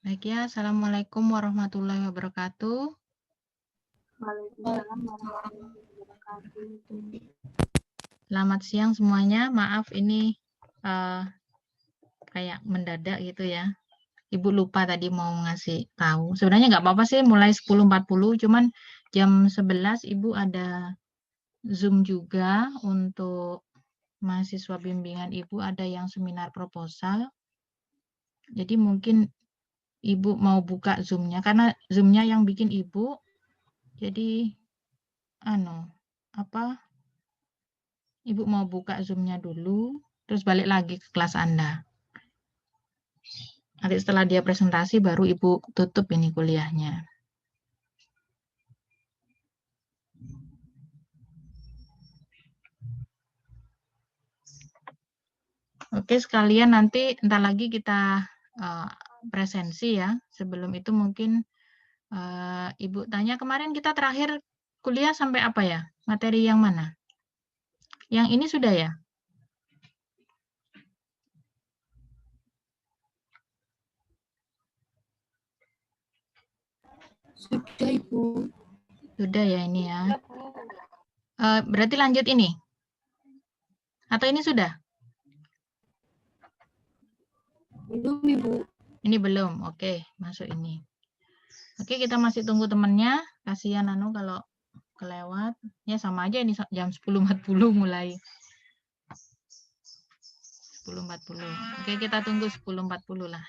Baik ya, Assalamualaikum warahmatullahi wabarakatuh. Waalaikumsalam warahmatullahi wabarakatuh. Selamat siang semuanya. Maaf ini kayak mendadak gitu ya. Ibu lupa tadi mau ngasih tahu. Sebenarnya nggak apa-apa sih mulai 10.40, cuman jam 11 Ibu ada Zoom juga untuk mahasiswa bimbingan Ibu, ada yang seminar proposal. Jadi mungkin Ibu mau buka Zoom-nya, karena Zoom-nya yang bikin Ibu. Jadi Ibu mau buka Zoom-nya dulu, terus balik lagi ke kelas Anda. Nanti setelah dia presentasi, baru Ibu tutup ini kuliahnya. Oke, sekalian nanti entar lagi kita presensi ya. Sebelum itu mungkin Ibu tanya, kemarin kita terakhir kuliah sampai apa ya? Materi yang mana? Yang ini sudah ya? Sudah, Ibu. Sudah ya ini ya. Berarti lanjut ini? Atau ini sudah? Belum, Ibu. Ini belum. Oke, masuk ini. Oke, kita masih tunggu temannya. Kasihan kalau kelewat. Ya sama aja ini jam 10.40 mulai. 10.40. Oke, kita tunggu 10.40 lah.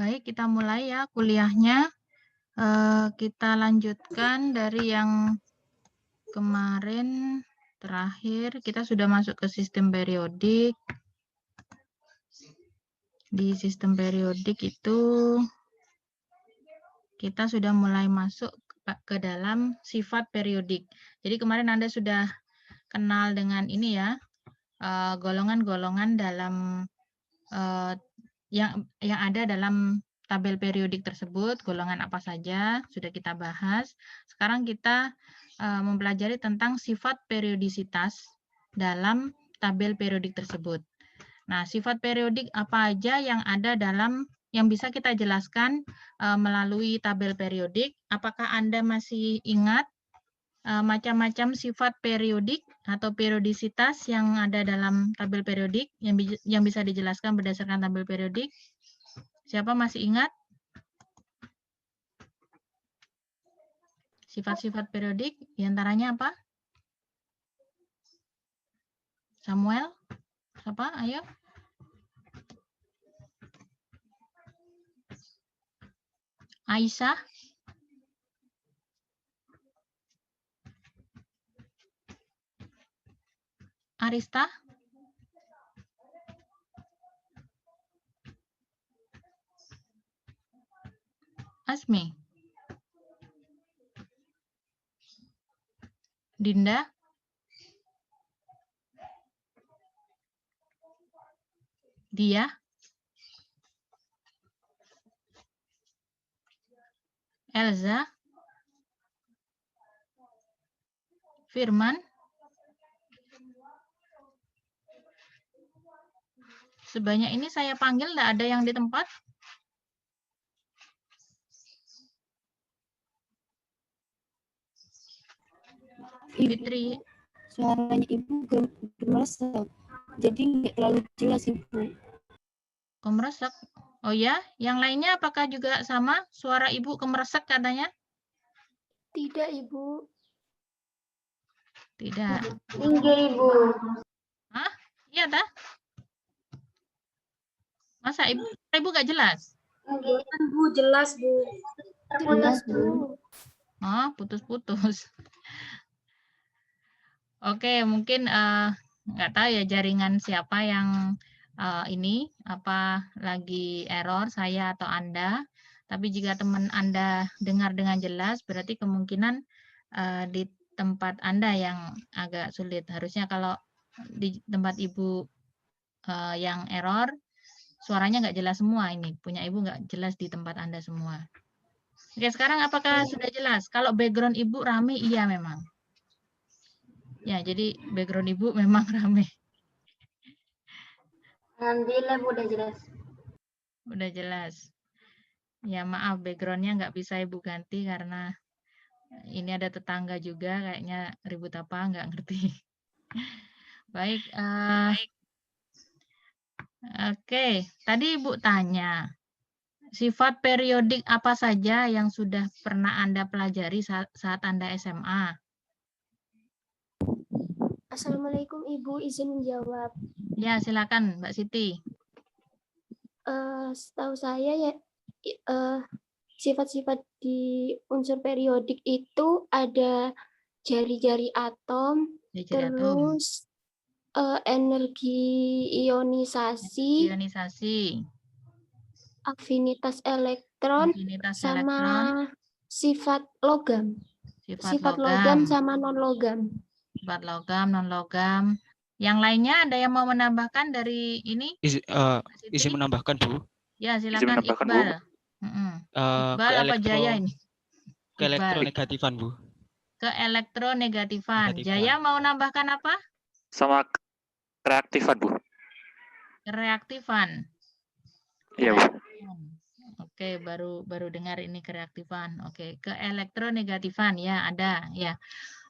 Baik, kita mulai ya kuliahnya. Kita lanjutkan dari yang kemarin terakhir. Kita sudah masuk ke sistem periodik. Di sistem periodik itu kita sudah mulai masuk ke dalam sifat periodik. Jadi kemarin Anda sudah kenal dengan ini ya, golongan-golongan dalam yang ada dalam tabel periodik tersebut, golongan apa saja sudah kita bahas. Sekarang kita mempelajari tentang sifat periodisitas dalam tabel periodik tersebut. Nah, sifat periodik apa aja yang ada dalam yang bisa kita jelaskan melalui tabel periodik? Apakah Anda masih ingat macam-macam sifat periodik atau periodisitas yang ada dalam tabel periodik yang bisa dijelaskan berdasarkan tabel periodik? Siapa masih ingat? Sifat-sifat periodik, diantaranya apa? Samuel? Siapa? Ayo. Aisyah? Arista? Asmi? Dinda? Dia? Elza? Firman? Sebanyak ini saya panggil, tidak ada yang di tempat? Fitri? Suaranya Ibu gemeresek, jadi nggak terlalu jelas Ibu. Kemeresek. Oh ya, yang lainnya apakah juga sama? Suara Ibu kemeresek katanya? Tidak Ibu. Tidak. Tinggi Ibu. Hah? Iya dah? Masa Ibu nggak jelas? Bu, jelas Bu. Jelas Bu. Oh, putus-putus. Oke, mungkin nggak tahu ya jaringan siapa yang ini apa lagi error, saya atau Anda. Tapi jika teman Anda dengar dengan jelas, berarti kemungkinan di tempat Anda yang agak sulit. Harusnya kalau di tempat Ibu yang error, suaranya nggak jelas semua ini. Punya Ibu nggak jelas di tempat Anda semua. Oke, sekarang apakah sudah jelas? Kalau background Ibu rame, iya memang. Ya, jadi background Ibu memang rame. Alhamdulillah udah jelas. Udah jelas. Ya maaf, backgroundnya nggak bisa Ibu ganti karena ini ada tetangga juga, kayaknya ribut apa, nggak ngerti. Baik, oke. Tadi Ibu tanya, sifat periodik apa saja yang sudah pernah Anda pelajari saat Anda SMA? Assalamualaikum Ibu, izin menjawab. Ya, silakan Mbak Siti. Setahu saya ya sifat-sifat di unsur periodik itu ada jari-jari atom, Jari atom. terus energi ionisasi, afinitas elektron, sama sifat logam. Sifat logam sama non-logam. Sifat logam, non-logam. Yang lainnya ada yang mau menambahkan dari ini? Izin menambahkan, Bu. Ya, silakan Iqbal. Iqbal apa Jaya ini? Ke elektronegatifan, Bu. Ke elektronegatifan. Jaya mau nambahkan apa? Sama reaktifan, Bu. Reaktifan. Iya, Bu. Oke, baru dengar ini kereaktifan. Oke, ke elektronegatifan ya ada ya.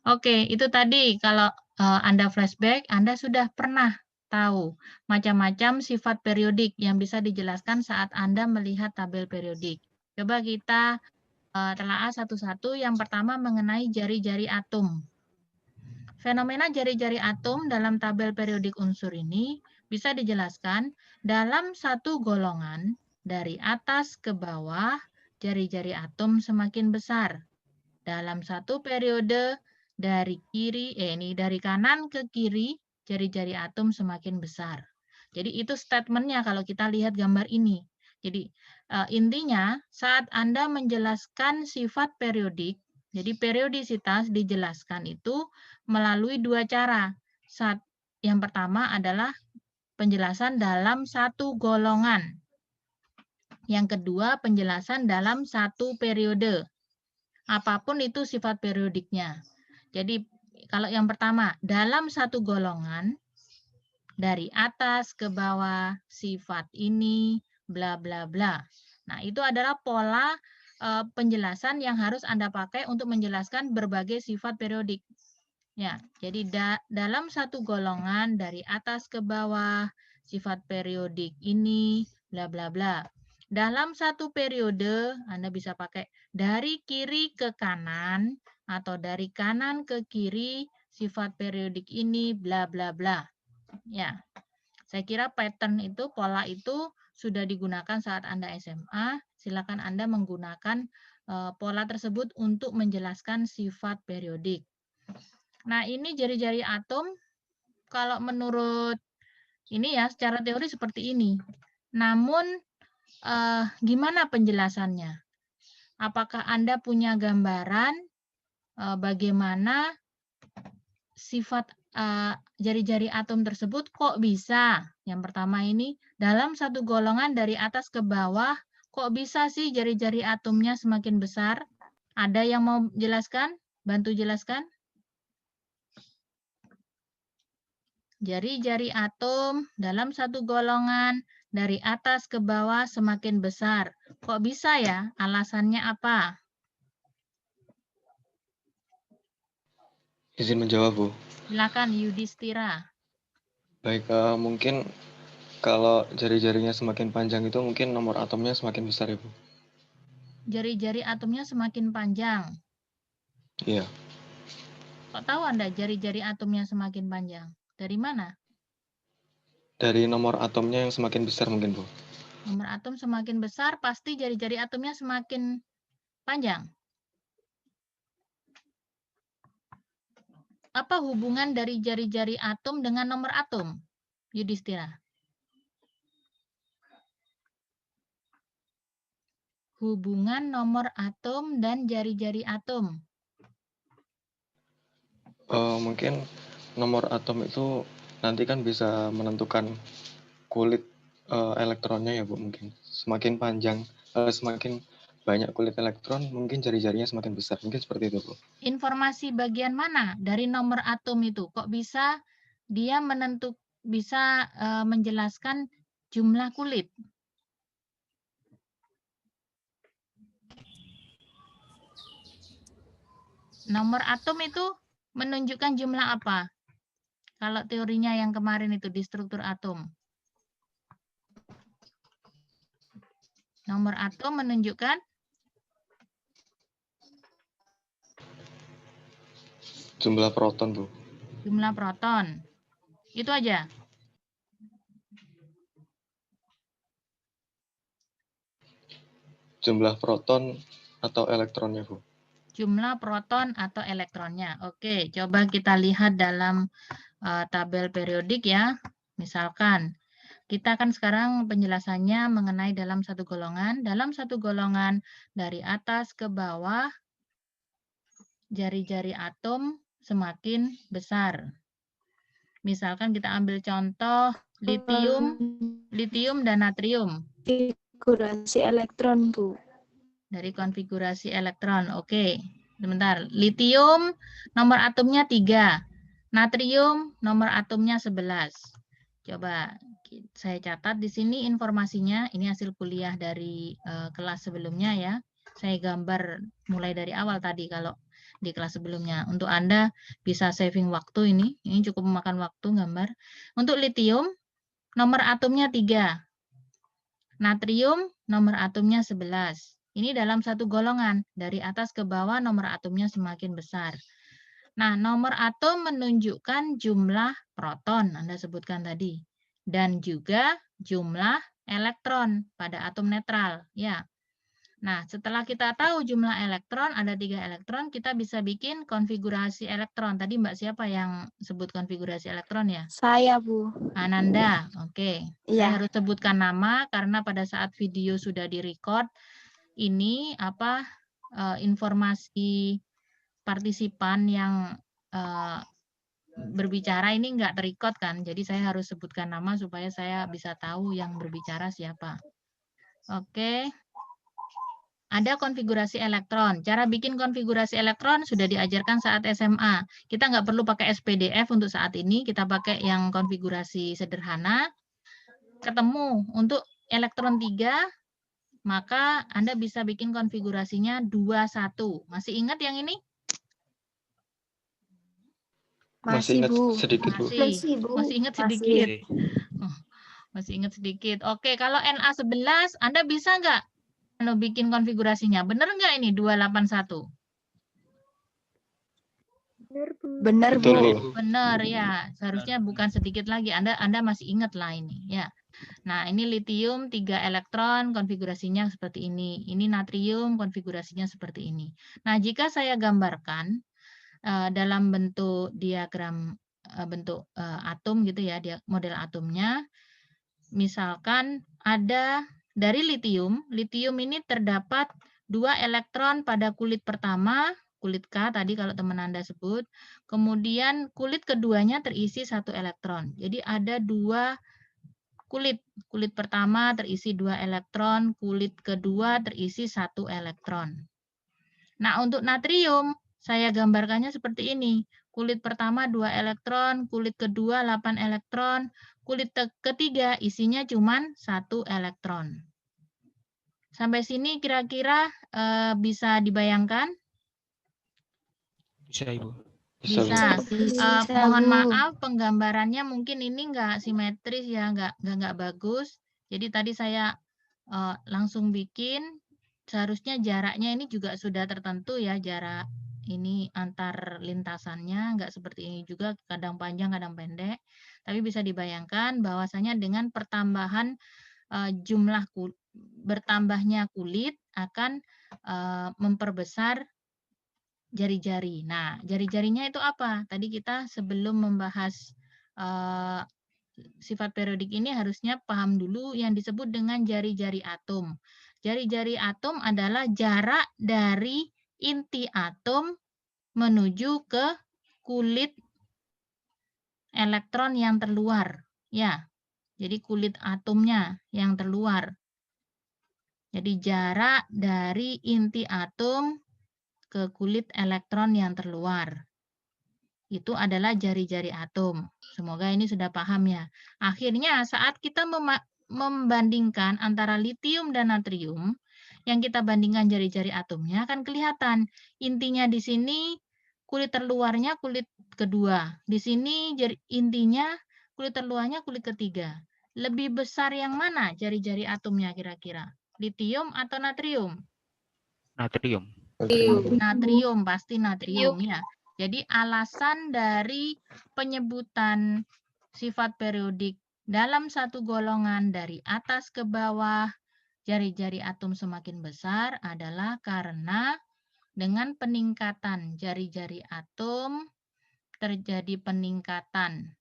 Oke, itu tadi kalau Anda flashback, Anda sudah pernah tahu macam-macam sifat periodik yang bisa dijelaskan saat Anda melihat tabel periodik. Coba kita telaah satu-satu. Yang pertama mengenai jari-jari atom. Fenomena jari-jari atom dalam tabel periodik unsur ini bisa dijelaskan dalam satu golongan dari atas ke bawah, jari-jari atom semakin besar. Dalam satu periode dari kanan ke kiri, jari-jari atom semakin besar. Jadi itu statementnya kalau kita lihat gambar ini. Jadi intinya saat Anda menjelaskan sifat periodik, jadi periodisitas dijelaskan itu melalui dua cara. Yang pertama adalah penjelasan dalam satu golongan. Yang kedua, penjelasan dalam satu periode. Apapun itu sifat periodiknya. Jadi kalau yang pertama, dalam satu golongan, dari atas ke bawah, sifat ini, bla bla bla. Nah, itu adalah pola penjelasan yang harus Anda pakai untuk menjelaskan berbagai sifat periodik. Ya, jadi dalam satu golongan dari atas ke bawah, sifat periodik ini, bla bla bla. Dalam satu periode, Anda bisa pakai dari kiri ke kanan, atau dari kanan ke kiri, sifat periodik ini, bla bla bla. Ya, saya kira pattern itu, pola itu sudah digunakan saat Anda SMA. Silakan Anda menggunakan pola tersebut untuk menjelaskan sifat periodik. Nah, ini jari-jari atom, kalau menurut ini ya, secara teori seperti ini. Namun, gimana penjelasannya? Apakah Anda punya gambaran bagaimana sifat jari-jari atom tersebut kok bisa? Yang pertama ini, dalam satu golongan dari atas ke bawah, kok bisa sih jari-jari atomnya semakin besar? Ada yang mau jelaskan? Bantu jelaskan. Jari-jari atom dalam satu golongan dari atas ke bawah semakin besar. Kok bisa ya? Alasannya apa? Izin menjawab, Bu. Silakan Yudhistira. Baik, mungkin kalau jari-jarinya semakin panjang itu mungkin nomor atomnya semakin besar ya, Bu? Jari-jari atomnya semakin panjang. Iya. Kok tahu Anda jari-jari atomnya semakin panjang? Dari mana? Dari nomor atomnya yang semakin besar mungkin, Bu. Nomor atom semakin besar, pasti jari-jari atomnya semakin panjang. Apa hubungan dari jari-jari atom dengan nomor atom? Yudhistira. Hubungan nomor atom dan jari-jari atom. Mungkin nomor atom itu nanti kan bisa menentukan kulit elektronnya ya, Bu, mungkin. Semakin panjang, semakin banyak kulit elektron, mungkin jari-jarinya semakin besar. Mungkin seperti itu, Bu. Informasi bagian mana dari nomor atom itu? Kok bisa dia bisa menjelaskan jumlah kulit? Nomor atom itu menunjukkan jumlah apa? Kalau teorinya yang kemarin itu di struktur atom. Nomor atom menunjukkan jumlah proton, Bu. Jumlah proton. Itu aja. Jumlah proton atau elektronnya, Bu. Jumlah proton atau elektronnya. Oke, coba kita lihat dalam tabel periodik ya. Misalkan, kita kan sekarang penjelasannya mengenai dalam satu golongan. Dalam satu golongan dari atas ke bawah, jari-jari atom semakin besar. Misalkan kita ambil contoh litium dan natrium. Konfigurasi elektron, Bu. Dari konfigurasi elektron. Oke, sebentar. Litium nomor atomnya 3. Natrium nomor atomnya 11. Coba saya catat di sini informasinya. Ini hasil kuliah dari kelas sebelumnya ya. Saya gambar mulai dari awal tadi kalau di kelas sebelumnya. Untuk Anda bisa saving waktu ini. Ini cukup memakan waktu gambar. Untuk litium nomor atomnya 3. Natrium nomor atomnya 11. Ini dalam satu golongan. Dari atas ke bawah nomor atomnya semakin besar. Nah, nomor atom menunjukkan jumlah proton, Anda sebutkan tadi. Dan juga jumlah elektron pada atom netral. Ya. Nah, setelah kita tahu jumlah elektron, ada 3 elektron, kita bisa bikin konfigurasi elektron. Tadi Mbak siapa yang sebut konfigurasi elektron ya? Saya, Bu. Ananda, oke. Saya Iya. harus sebutkan nama karena pada saat video sudah direcord, ini informasi partisipan yang berbicara ini nggak terrecord kan, jadi saya harus sebutkan nama supaya saya bisa tahu yang berbicara siapa. Oke. Ada konfigurasi elektron. Cara bikin konfigurasi elektron sudah diajarkan saat SMA. Kita nggak perlu pakai SPDF untuk saat ini, kita pakai yang konfigurasi sederhana. Ketemu untuk elektron 3, maka Anda bisa bikin konfigurasinya 21. Masih ingat yang ini? Masih ingat Bu. sedikit, Bu. Masih ingat sedikit. Oh, masih ingat sedikit. Oke, kalau NA11, Anda bisa nggak bikin konfigurasinya? Bener nggak ini 281? Benar, Betul, Bu. Bu. Benar ya, seharusnya bukan sedikit lagi. Anda masih ingat lah ini ya. Nah, ini litium 3 elektron, konfigurasinya seperti ini. Ini natrium, konfigurasinya seperti ini. Nah, jika saya gambarkan dalam bentuk diagram bentuk atom gitu ya, model atomnya, misalkan ada dari litium ini terdapat 2 elektron pada kulit pertama, kulit K tadi kalau teman Anda sebut, kemudian kulit keduanya terisi 1 elektron. Jadi ada 2 kulit. Kulit pertama terisi 2 elektron, kulit kedua terisi 1 elektron. Nah, untuk natrium, saya gambarkannya seperti ini. Kulit pertama 2 elektron, kulit kedua 8 elektron, kulit ketiga isinya cuma 1 elektron. Sampai sini kira-kira bisa dibayangkan? Bisa, Ibu. Bisa. Bisa, Mohon Bu. maaf penggambarannya mungkin ini nggak simetris ya, nggak bagus. Jadi tadi saya langsung bikin. Seharusnya jaraknya ini juga sudah tertentu ya, jarak ini antar lintasannya nggak seperti ini juga, kadang panjang kadang pendek. Tapi bisa dibayangkan bahwasanya dengan pertambahan jumlah bertambahnya kulit akan memperbesar jari-jari. Nah, jari-jarinya itu apa? Tadi kita sebelum membahas sifat periodik ini harusnya paham dulu yang disebut dengan jari-jari atom. Jari-jari atom adalah jarak dari inti atom menuju ke kulit elektron yang terluar. Ya, jadi kulit atomnya yang terluar. Jadi jarak dari inti atom ke kulit elektron yang terluar. Itu adalah jari-jari atom. Semoga ini sudah paham ya. Akhirnya saat kita membandingkan antara litium dan natrium, yang kita bandingkan jari-jari atomnya akan kelihatan. Intinya di sini kulit terluarnya kulit kedua. Di sini intinya kulit terluarnya kulit ketiga. Lebih besar yang mana jari-jari atomnya kira-kira? Litium atau natrium? Natrium. Natrium, pasti natrium ya. Jadi alasan dari penyebutan sifat periodik dalam satu golongan dari atas ke bawah, jari-jari atom semakin besar adalah karena dengan peningkatan jari-jari atom terjadi peningkatan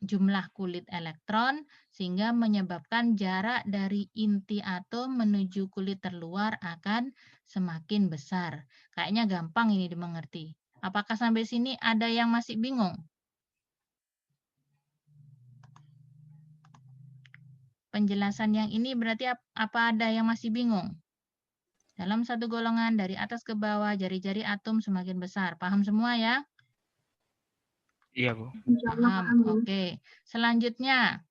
jumlah kulit elektron sehingga menyebabkan jarak dari inti atom menuju kulit terluar akan semakin besar. Kayaknya gampang ini dimengerti. Apakah sampai sini ada yang masih bingung? Penjelasan yang ini berarti apa ada yang masih bingung? Dalam satu golongan dari atas ke bawah jari-jari atom semakin besar. Paham semua ya? Iya, Bu. Paham. Oke. Selanjutnya,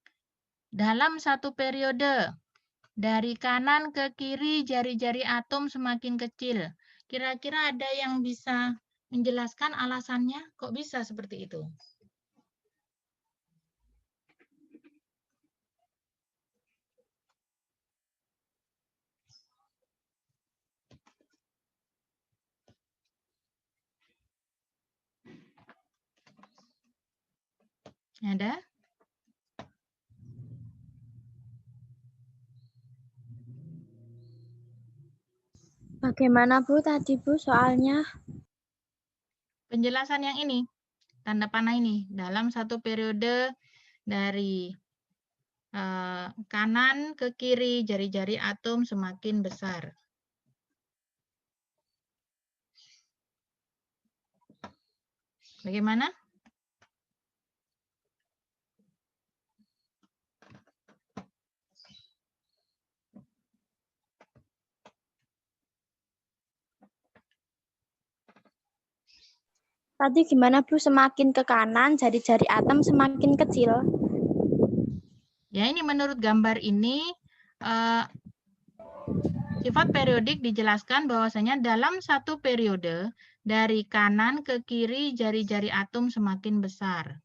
dalam satu periode, dari kanan ke kiri jari-jari atom semakin kecil. Kira-kira ada yang bisa menjelaskan alasannya? Kok bisa seperti itu? Ada? Bagaimana Bu tadi Bu soalnya? Penjelasan yang ini, tanda panah ini, dalam satu periode dari kanan ke kiri jari-jari atom semakin besar. Bagaimana? Tadi gimana Bu, semakin ke kanan jari-jari atom semakin kecil? Ya, ini menurut gambar ini sifat periodik dijelaskan bahwasanya dalam satu periode dari kanan ke kiri jari-jari atom semakin besar.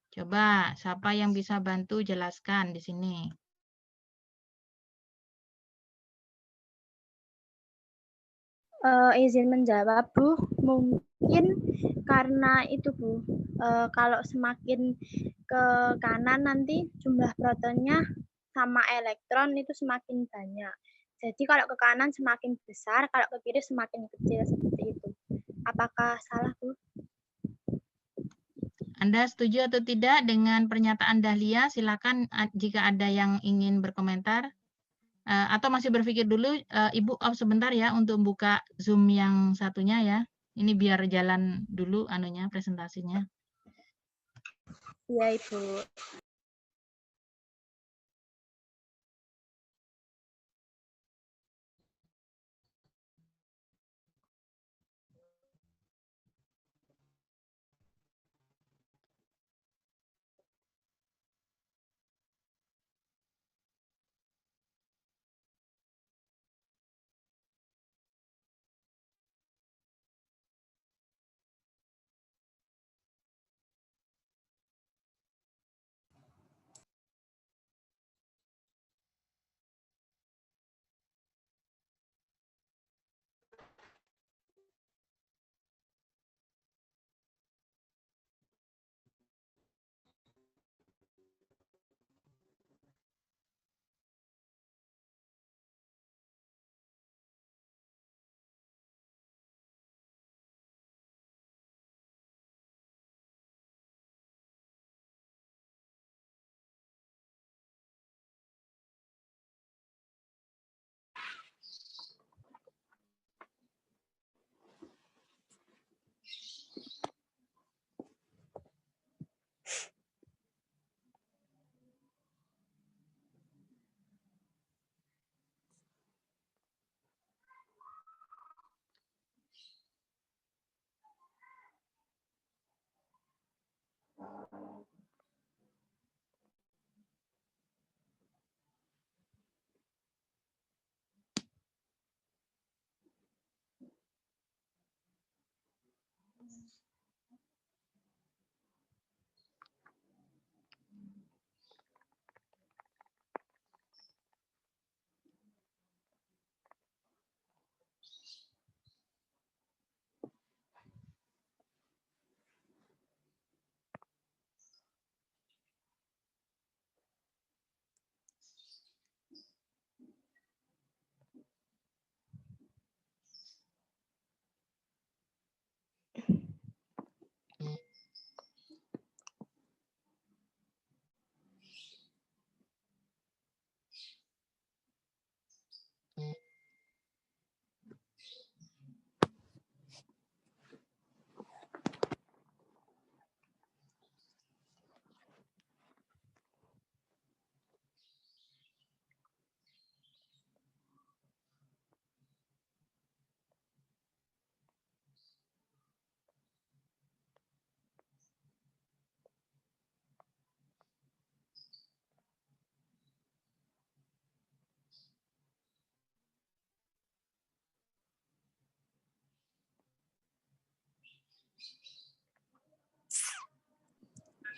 Coba siapa yang bisa bantu jelaskan di sini? Izin menjawab Bu, mungkin karena itu Bu, kalau semakin ke kanan nanti jumlah protonnya sama elektron itu semakin banyak. Jadi kalau ke kanan semakin besar, kalau ke kiri semakin kecil seperti itu. Apakah salah Bu? Anda setuju atau tidak dengan pernyataan Dahlia? Silakan jika ada yang ingin berkomentar. Atau masih berpikir dulu, Ibu off sebentar ya untuk buka Zoom yang satunya ya. Ini biar jalan dulu anunya presentasinya. Iya Ibu.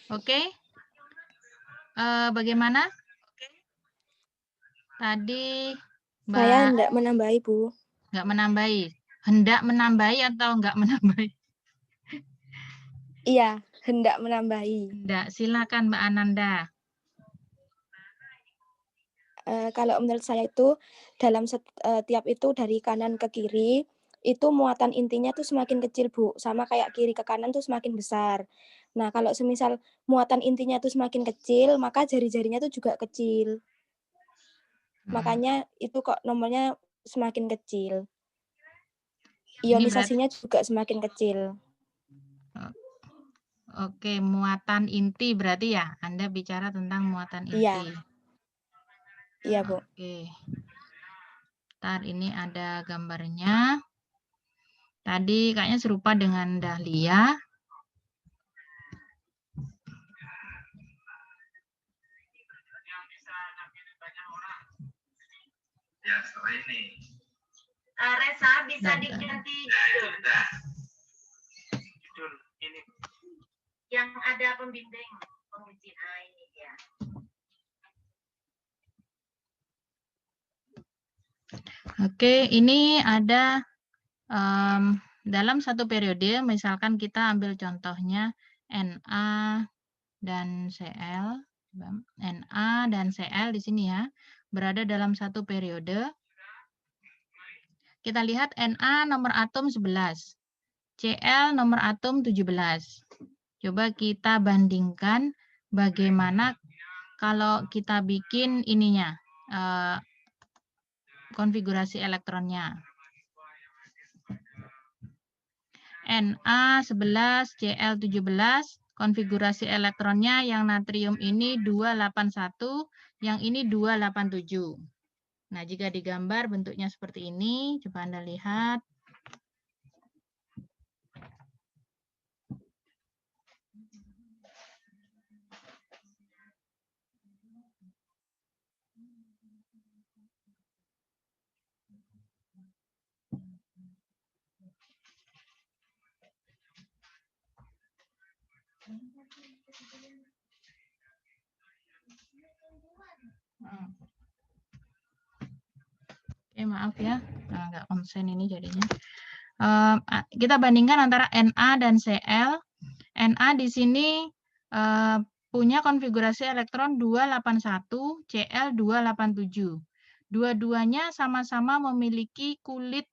Oke. Bagaimana? Tadi Saya Mbak tidak menambahi Bu. nggak menambahi. Hendak menambahi atau nggak menambahi? Iya, hendak menambahi. Hendak. Silakan Mbak Ananda. kalau menurut saya itu dalam setiap itu dari kanan ke kiri itu muatan intinya tuh semakin kecil, Bu. Sama kayak kiri ke kanan tuh semakin besar. Nah, kalau semisal muatan intinya tuh semakin kecil, maka jari-jarinya tuh juga kecil. Makanya itu kok nomornya semakin kecil. Ini berarti Ionisasinya juga semakin kecil. oke, muatan inti berarti ya? Anda bicara tentang muatan Iya. inti. Iya, Bu. Oke. Ntar ini ada gambarnya. Tadi kayaknya serupa dengan dahlia. Ya, setelah ini. Reza bisa diganti judul ini yang ada pembimbing penguji. Nah, ini dia. Oke, ini ada dalam satu periode, misalkan kita ambil contohnya Na dan Cl, Na dan Cl di sini ya, berada dalam satu periode. Kita lihat Na nomor atom 11, Cl nomor atom 17. Coba kita bandingkan bagaimana kalau kita bikin ininya, konfigurasi elektronnya. Na 11, Cl 17, konfigurasi elektronnya yang natrium ini 281, yang ini 287. Nah, jika digambar bentuknya seperti ini, coba Anda lihat. Oke, maaf ya, nggak konsen ini jadinya. Kita bandingkan antara Na dan Cl. Na di sini punya konfigurasi elektron 281, Cl 287. Dua-duanya sama-sama memiliki kulit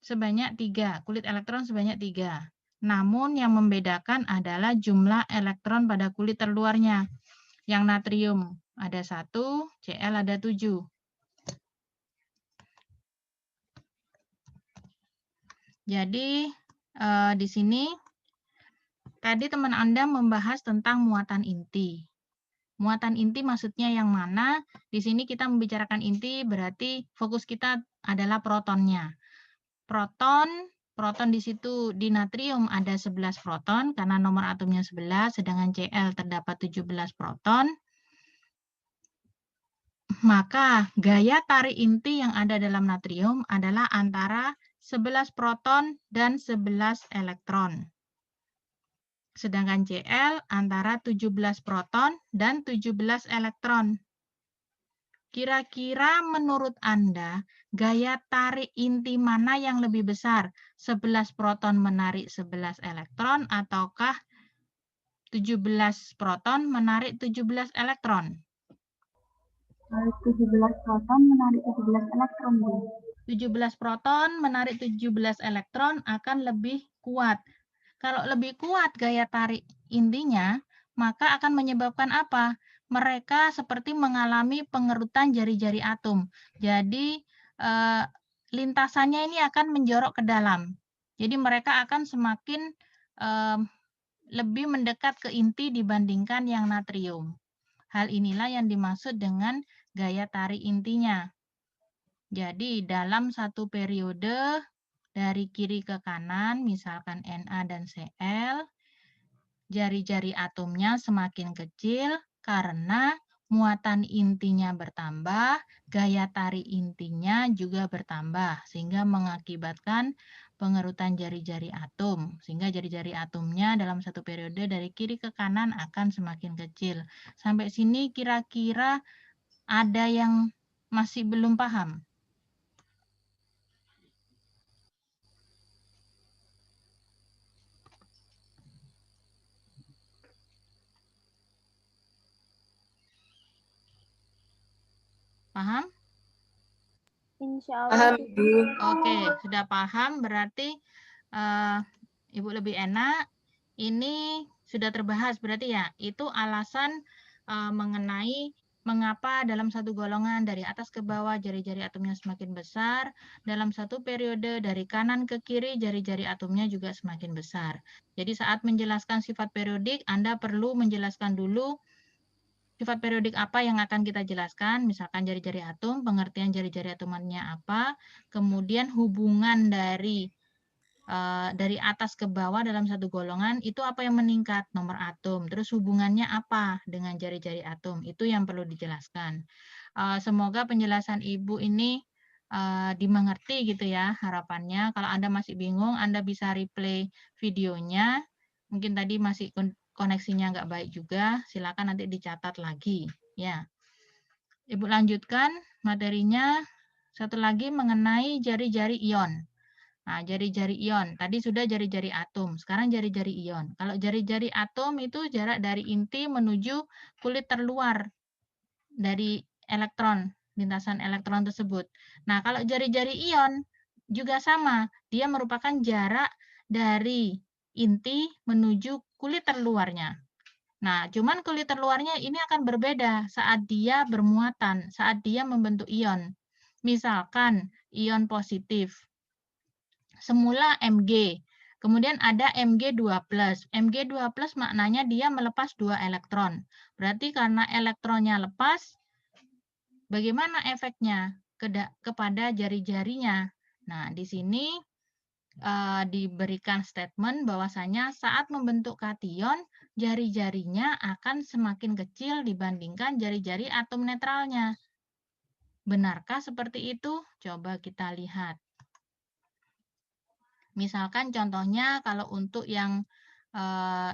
sebanyak 3, kulit elektron sebanyak 3. Namun yang membedakan adalah jumlah elektron pada kulit terluarnya. Yang natrium ada 1, Cl ada 7. Jadi di sini tadi teman Anda membahas tentang muatan inti. Muatan inti maksudnya yang mana? Di sini kita membicarakan inti berarti fokus kita adalah protonnya. Proton di situ di natrium ada 11 proton karena nomor atomnya 11, sedangkan Cl terdapat 17 proton. Maka gaya tarik inti yang ada dalam natrium adalah antara 11 proton dan 11 elektron. Sedangkan Cl antara 17 proton dan 17 elektron. Kira-kira menurut Anda, gaya tarik inti mana yang lebih besar? 11 proton menarik 11 elektron ataukah 17 proton menarik 17 elektron? 17 proton menarik 17 elektron, Bu. 17 proton menarik 17 elektron akan lebih kuat. Kalau lebih kuat gaya tarik intinya, maka akan menyebabkan apa? Mereka seperti mengalami pengerutan jari-jari atom. Jadi lintasannya ini akan menjorok ke dalam. Jadi mereka akan semakin lebih mendekat ke inti dibandingkan yang natrium. Hal inilah yang dimaksud dengan gaya tarik intinya. Jadi dalam satu periode dari kiri ke kanan, misalkan Na dan Cl, jari-jari atomnya semakin kecil karena muatan intinya bertambah, gaya tarik intinya juga bertambah, sehingga mengakibatkan pengerutan jari-jari atom. Sehingga jari-jari atomnya dalam satu periode dari kiri ke kanan akan semakin kecil. Sampai sini kira-kira ada yang masih belum paham? Paham? Insya Allah. Oke, sudah paham berarti Ibu lebih enak. Ini sudah terbahas berarti ya. Itu alasan mengenai mengapa dalam satu golongan dari atas ke bawah jari-jari atomnya semakin besar, dalam satu periode dari kanan ke kiri jari-jari atomnya juga semakin besar. Jadi saat menjelaskan sifat periodik, Anda perlu menjelaskan dulu sifat periodik apa yang akan kita jelaskan, misalkan jari-jari atom, pengertian jari-jari atomannya apa, kemudian hubungan dari atas ke bawah dalam satu golongan itu apa yang meningkat, nomor atom, terus hubungannya apa dengan jari-jari atom, itu yang perlu dijelaskan. Semoga penjelasan Ibu ini dimengerti gitu ya harapannya. Kalau Anda masih bingung, Anda bisa replay videonya, mungkin tadi masih koneksinya nggak baik juga, silakan nanti dicatat lagi ya. Ibu lanjutkan materinya. Satu lagi mengenai jari-jari ion. Nah, jari-jari ion. Tadi sudah jari-jari atom. Sekarang jari-jari ion. Kalau jari-jari atom itu jarak dari inti menuju kulit terluar dari elektron, lintasan elektron tersebut. Nah, kalau jari-jari ion juga sama. Dia merupakan jarak dari inti menuju kulit terluarnya. Nah, cuman kulit terluarnya ini akan berbeda saat dia bermuatan, saat dia membentuk ion. Misalkan ion positif. Semula Mg, kemudian ada Mg2+. Mg2+ maknanya dia melepas 2 elektron. Berarti karena elektronnya lepas, bagaimana efeknya kepada jari-jarinya? Nah, di sini diberikan statement bahwasanya saat membentuk kation, jari-jarinya akan semakin kecil dibandingkan jari-jari atom netralnya. Benarkah seperti itu? Coba kita lihat. Misalkan contohnya kalau untuk yang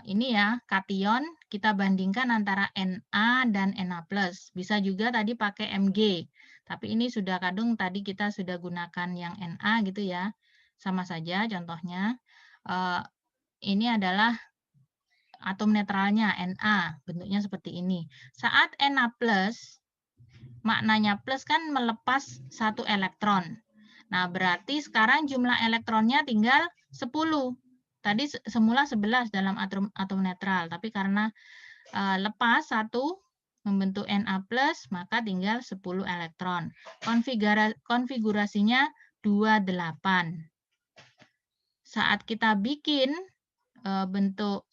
ini ya, kation, kita bandingkan antara Na dan Na+. Bisa juga tadi pakai Mg. Tapi ini sudah kadung tadi kita sudah gunakan yang Na gitu ya. Sama saja contohnya. Ini adalah atom netralnya Na, bentuknya seperti ini. Saat Na+, maknanya plus kan melepas 1 elektron. Nah, berarti sekarang jumlah elektronnya tinggal 10. Tadi semula 11 dalam atom netral, tapi karena lepas 1 membentuk Na+, maka tinggal 10 elektron. Konfigurasinya 28. Saat kita bikin bentuk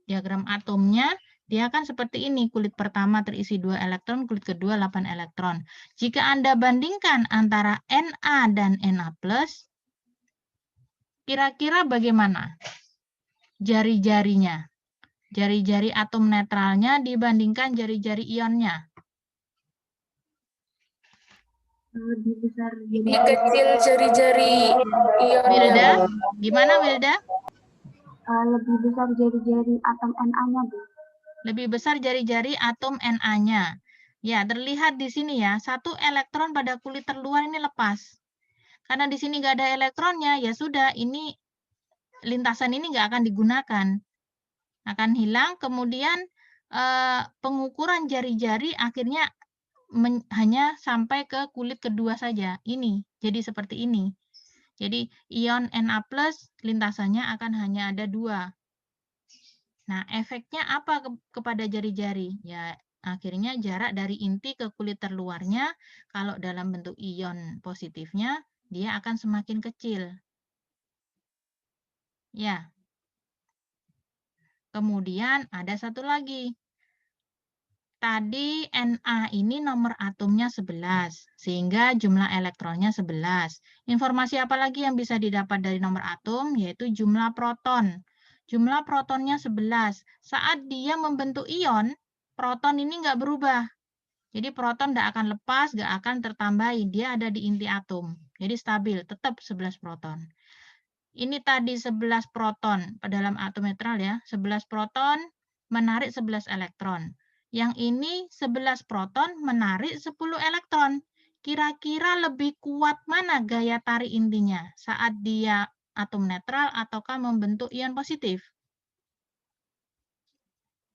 diagram atomnya, dia akan seperti ini. Kulit pertama terisi 2 elektron, kulit kedua 8 elektron. Jika Anda bandingkan antara Na dan Na+, kira-kira bagaimana jari-jarinya? Jari-jari atom netralnya dibandingkan jari-jari ionnya. Lebih besar. Lebih kecil jari-jari ionnya. Wilda, gimana Wilda? Lebih besar jari-jari atom Na-nya, Bu. Lebih besar jari-jari atom Na-nya. Ya, terlihat di sini ya, 1 elektron pada kulit terluar ini lepas. Karena di sini nggak ada elektronnya, ya sudah, ini lintasan ini nggak akan digunakan. Akan hilang, kemudian pengukuran jari-jari akhirnya hanya sampai ke kulit kedua saja. Ini, jadi seperti ini. Jadi ion Na+, lintasannya akan hanya ada 2. Nah, efeknya apa kepada jari-jari? Ya, akhirnya jarak dari inti ke kulit terluarnya, kalau dalam bentuk ion positifnya, dia akan semakin kecil. Ya. Kemudian ada satu lagi. Tadi Na ini nomor atomnya 11, sehingga jumlah elektronnya 11. Informasi apa lagi yang bisa didapat dari nomor atom? Yaitu jumlah proton. Jumlah protonnya 11. Saat dia membentuk ion, proton ini nggak berubah. Jadi proton nggak akan lepas, nggak akan tertambahi. Dia ada di inti atom. Jadi stabil, tetap 11 proton. Ini tadi 11 proton dalam atom netral ya. 11 proton menarik 11 elektron. Yang ini 11 proton menarik 10 elektron. Kira-kira lebih kuat mana gaya tarik intinya saat dia atom netral ataukah membentuk ion positif?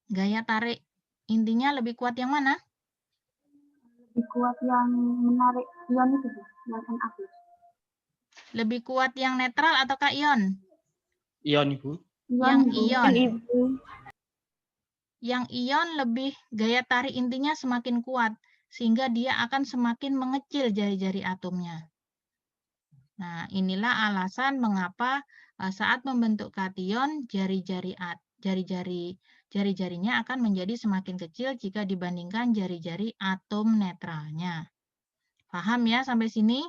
Gaya tarik intinya lebih kuat yang mana? Lebih kuat yang menarik ion itu, Bu, yang Na+. Lebih kuat yang netral ataukah ion? Ion, Ibu. Yang ion. Ibu. Yang ion lebih gaya tarik intinya semakin kuat, sehingga dia akan semakin mengecil jari-jari atomnya. Nah, inilah alasan mengapa saat membentuk kation, jari-jarinya akan menjadi semakin kecil jika dibandingkan jari-jari atom netralnya. Paham ya sampai sini?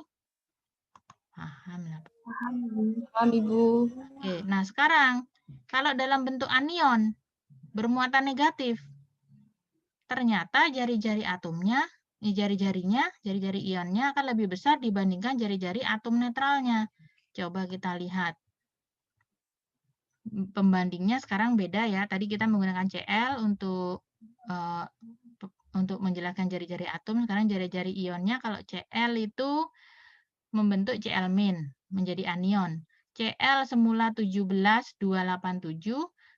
Paham lah. Paham, Ibu. Oke, nah sekarang kalau dalam bentuk anion bermuatan negatif, ternyata jari-jari atomnya, jari-jari ionnya akan lebih besar dibandingkan jari-jari atom netralnya. Coba kita lihat. Pembandingnya sekarang beda ya. Tadi kita menggunakan Cl untuk menjelaskan jari-jari atom. Sekarang jari-jari ionnya kalau Cl itu membentuk Cl- menjadi anion. Cl semula 17287,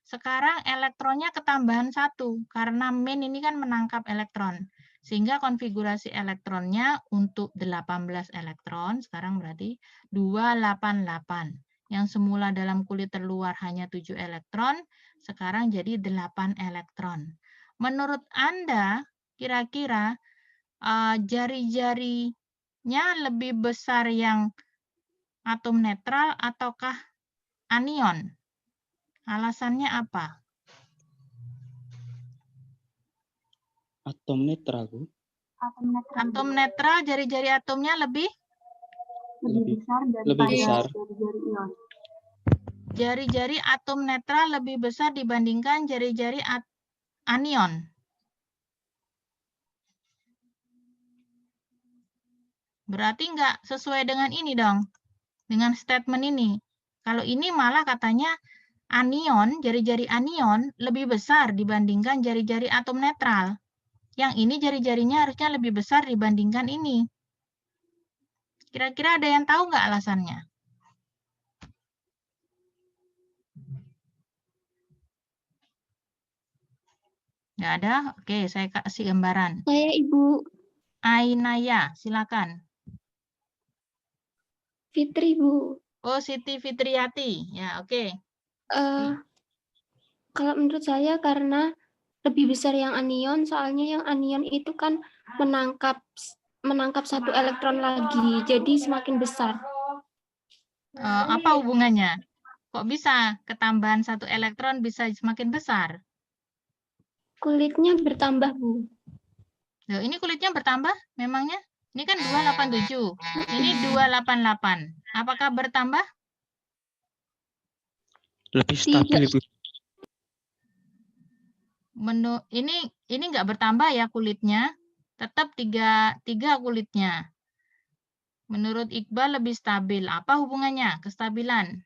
sekarang elektronnya ketambahan 1 karena min ini kan menangkap elektron. Sehingga konfigurasi elektronnya untuk 18 elektron sekarang berarti 288. Yang semula dalam kulit terluar hanya 7 elektron, sekarang jadi 8 elektron. Menurut Anda, kira-kira jari-jarinya lebih besar yang atom netral ataukah anion? Alasannya apa? Atom netral, Bu. Atom netral, jari-jari atomnya lebih besar Lebih besar. jari-jari ion. Jari-jari atom netral lebih besar dibandingkan jari-jari anion. Berarti nggak sesuai dengan ini dong, dengan statement ini. Kalau ini malah katanya anion, jari-jari anion lebih besar dibandingkan jari-jari atom netral. Yang ini jari-jarinya harusnya lebih besar dibandingkan ini. Kira-kira ada yang tahu nggak alasannya? Nggak ada? Oke, saya kasih gambaran. Saya, Ibu. Ainaya, silakan. Fitri, Bu. Oh, Siti Fitriati. Ya, oke. Kalau menurut saya karena lebih besar yang anion, soalnya yang anion itu kan menangkap satu elektron lagi, jadi semakin besar. Apa hubungannya? Kok bisa ketambahan 1 elektron bisa semakin besar? Kulitnya bertambah, Bu. Loh, ini kulitnya bertambah memangnya? Ini kan 287. Ini 288. Apakah bertambah? Lebih stabil, Ibu. Ini nggak bertambah ya kulitnya. Tetap tiga kulitnya. Menurut Iqbal lebih stabil. Apa hubungannya? Kestabilan.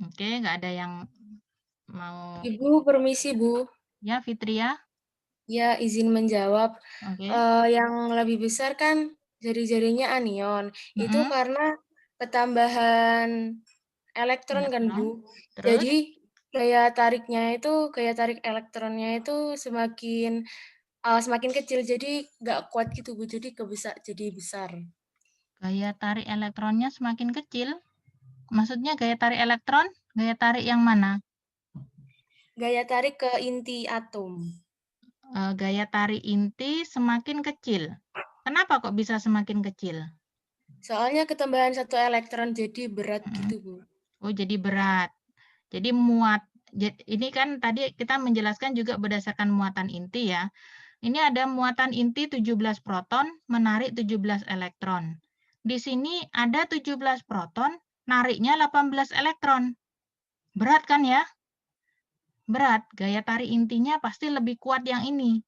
Oke, nggak ada yang mau. Ibu, permisi, Bu. Ya, Fitria. Ya, izin menjawab. Oke. Yang lebih besar kan jari-jarinya anion. Itu karena ketambahan elektron kan, Bu. Terus? Jadi gaya tarik elektronnya itu semakin kecil, jadi nggak kuat gitu, Bu. Jadi jadi besar. Gaya tarik elektronnya semakin kecil. Maksudnya gaya tarik elektron? Gaya tarik yang mana? Gaya tarik ke inti atom. Gaya tarik inti semakin kecil. Kenapa kok bisa semakin kecil? Soalnya ketambahan 1 elektron, jadi berat gitu, Bu. Oh, jadi berat. Jadi ini kan tadi kita menjelaskan juga berdasarkan muatan inti ya. Ini ada muatan inti 17 proton, menarik 17 elektron. Di sini ada 17 proton, nariknya 18 elektron. Berat kan ya? Berat, gaya tarik intinya pasti lebih kuat yang ini.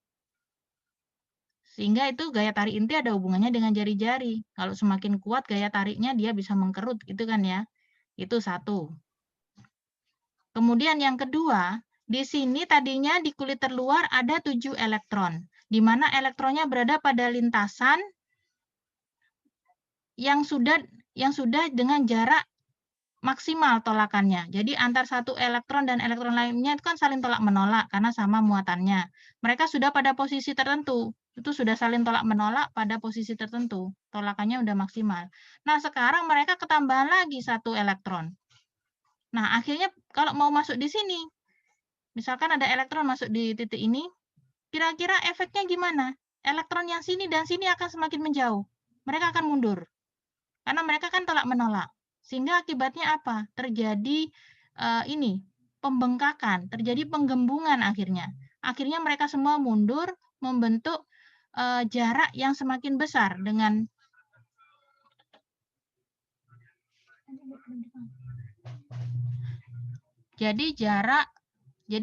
Sehingga itu gaya tarik inti ada hubungannya dengan jari-jari. Kalau semakin kuat gaya tariknya dia bisa mengkerut, gitu kan ya. Itu satu. Kemudian yang kedua, di sini tadinya di kulit terluar ada 7 elektron. Di mana elektronnya berada pada lintasan yang sudah dengan jarak maksimal tolakannya. Jadi antar satu elektron dan elektron lainnya itu kan saling tolak-menolak karena sama muatannya. Mereka sudah pada posisi tertentu. Itu sudah saling tolak-menolak pada posisi tertentu. Tolakannya udah maksimal. Nah, sekarang mereka ketambahan lagi satu elektron. Nah, akhirnya kalau mau masuk di sini, misalkan ada elektron masuk di titik ini, kira-kira efeknya gimana? Elektron yang sini dan sini akan semakin menjauh. Mereka akan mundur. Karena mereka kan tolak-menolak. Sehingga akibatnya apa? Terjadi pembengkakan, terjadi penggembungan akhirnya. Akhirnya mereka semua mundur, membentuk jarak yang semakin besar dengan jadi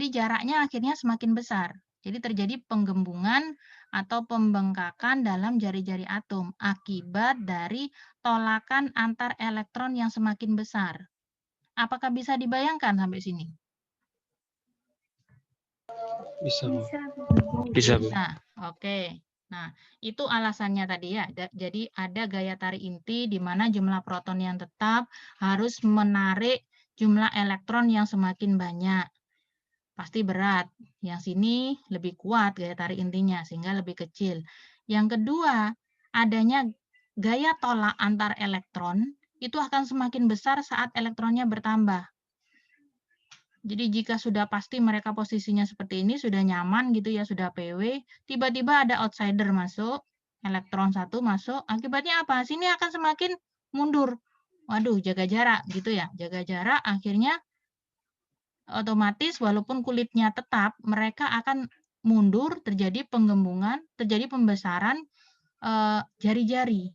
jaraknya akhirnya semakin besar. Jadi terjadi penggembungan atau pembengkakan dalam jari-jari atom akibat dari tolakan antar elektron yang semakin besar. Apakah bisa dibayangkan sampai sini? Bisa, Bu. Bisa, Bu. Nah, oke. Nah, itu alasannya tadi ya. Jadi ada gaya tarik inti di mana jumlah proton yang tetap harus menarik jumlah elektron yang semakin banyak. Pasti berat. Yang sini lebih kuat gaya tarik intinya sehingga lebih kecil. Yang kedua, adanya gaya tolak antar elektron itu akan semakin besar saat elektronnya bertambah. Jadi jika sudah pasti mereka posisinya seperti ini, sudah nyaman gitu ya, sudah PW, tiba-tiba ada outsider masuk, elektron satu masuk, akibatnya apa? Sini akan semakin mundur. Waduh, jaga jarak gitu ya. Jaga jarak akhirnya otomatis walaupun kulitnya tetap, mereka akan mundur, terjadi penggembungan, terjadi pembesaran jari-jari.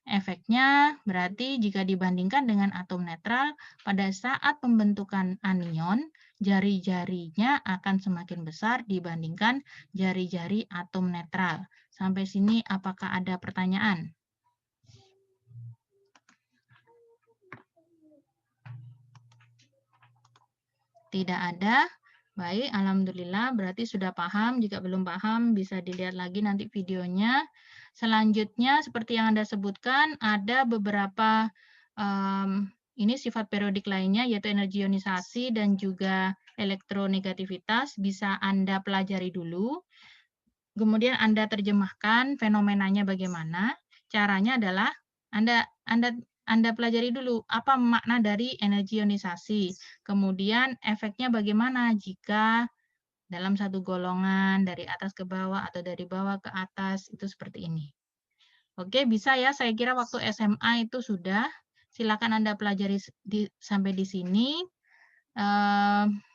Efeknya berarti jika dibandingkan dengan atom netral, pada saat pembentukan anion, jari-jarinya akan semakin besar dibandingkan jari-jari atom netral. Sampai sini apakah ada pertanyaan? Tidak ada. Baik, alhamdulillah berarti sudah paham. Jika belum paham bisa dilihat lagi nanti videonya. Selanjutnya seperti yang Anda sebutkan ada beberapa ini sifat periodik lainnya yaitu energi ionisasi dan juga elektronegativitas bisa Anda pelajari dulu. Kemudian Anda terjemahkan fenomenanya bagaimana. Caranya adalah Anda pelajari dulu apa makna dari energi ionisasi. Kemudian efeknya bagaimana jika dalam satu golongan dari atas ke bawah atau dari bawah ke atas itu seperti ini. Oke, bisa ya. Saya kira waktu SMA itu sudah. Silakan Anda pelajari sampai di sini.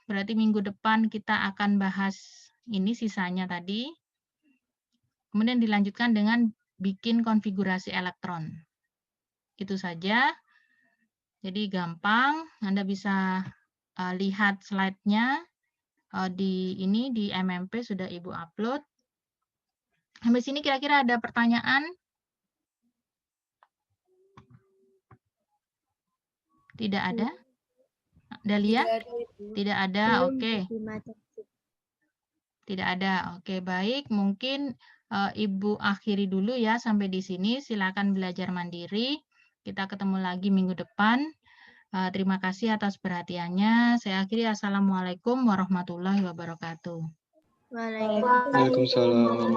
Berarti minggu depan kita akan bahas ini sisanya tadi. Kemudian dilanjutkan dengan bikin konfigurasi elektron. Itu saja. Jadi gampang. Anda bisa lihat slide-nya. Di MMP sudah Ibu upload. Sampai sini kira-kira ada pertanyaan? Tidak ada? Dahlia? Tidak ada, oke. Tidak ada, oke. Baik, mungkin Ibu akhiri dulu ya sampai di sini. Silakan belajar mandiri. Kita ketemu lagi minggu depan. Terima kasih atas perhatiannya. Saya akhiri. Assalamualaikum warahmatullahi wabarakatuh. Waalaikumsalam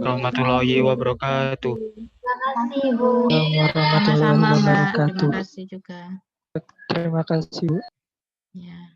Warahmatullahi wabarakatuh. Terima kasih, Bu. Sama-sama, Mbak. Terima kasih juga. Terima kasih, Bu. Ya.